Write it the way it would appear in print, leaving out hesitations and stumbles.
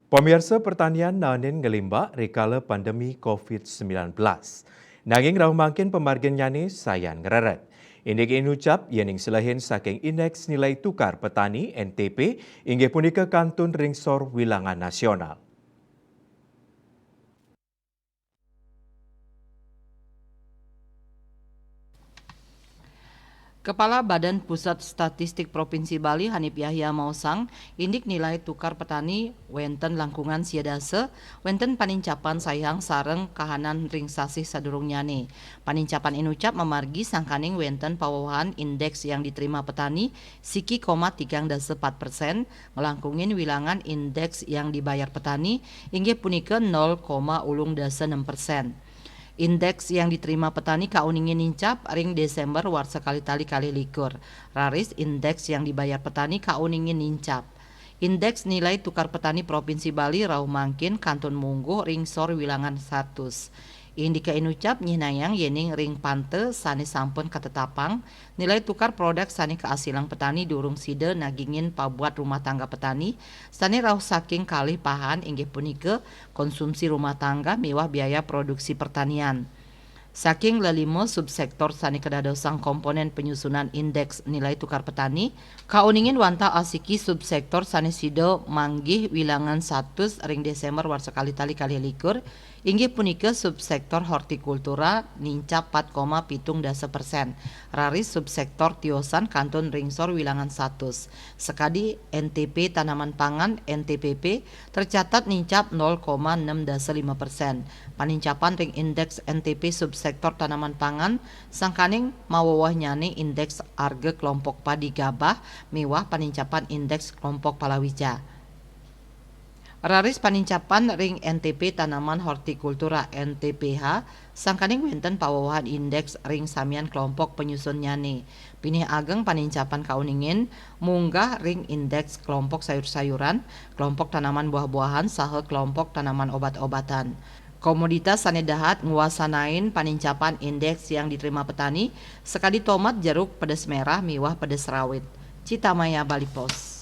Pemirsa pertanian nanin ngelimbak rekala pandemi COVID-19. Nanging rahu makin pemargin nyani sayan ngerarat. Indik ini ucap yening selahin saking indeks nilai tukar petani NTP inggih punika kantun ringsor wilangan nasional. Kepala Badan Pusat Statistik Provinsi Bali Hanif Yahya Mausang, indik nilai tukar petani wenten langkungan siadase, wenten panincapan sayang sareng kahanan ring sasih sadurung nyane. Panincapan inucap memargi sangkaning wenten pawahan indeks yang diterima petani siki 3,4%, ngelangkungin wilangan indeks yang dibayar petani inggih punika 0,6%. Indeks yang diterima petani kauningin nincap ring Desember war sekali-tali kali likur. Raris indeks yang dibayar petani kauningin nincap. Indeks nilai tukar petani Provinsi Bali rauh mangkin kantun mungguh ring sor wilangan 100. Indika inucap nyinayang yening ring pante sani sampun katetapang nilai tukar produk sani keasilang petani durung side nagingin pabuat rumah tangga petani sani rauh saking kalih pahan inggih punike konsumsi rumah tangga mewah biaya produksi pertanian. Saking lelimo subsektor sani kedadosang komponen penyusunan indeks nilai tukar petani, kauningin wanta asiki subsektor sani sido manggih wilangan 100 ring Desember war sekali-tali kali likur, inggih punika subsektor hortikultura nincap 4,7%. Raris subsektor tiosan kantun ringsor wilangan 100. Sekadi NTP tanaman pangan NTPP tercatat nincap 0,6%. Panincapan ring indeks NTP subsektor tanaman pangan sangkaning mawawah nyane indeks harga kelompok padi gabah mewah panincapan indeks kelompok palawija. Raris panincapan ring NTP tanaman hortikultura NTPH sangkaning wenten pawawahan indeks ring samian kelompok penyusun nyane. Pinih ageng panincapan kauningin munggah ring indeks kelompok sayur-sayuran, kelompok tanaman buah-buahan saha kelompok tanaman obat-obatan. Komoditas sanedahat nguasanain panincapan indeks yang diterima petani sekali tomat jeruk pedas merah miwah pedas rawit. Citamaya Bali Pos.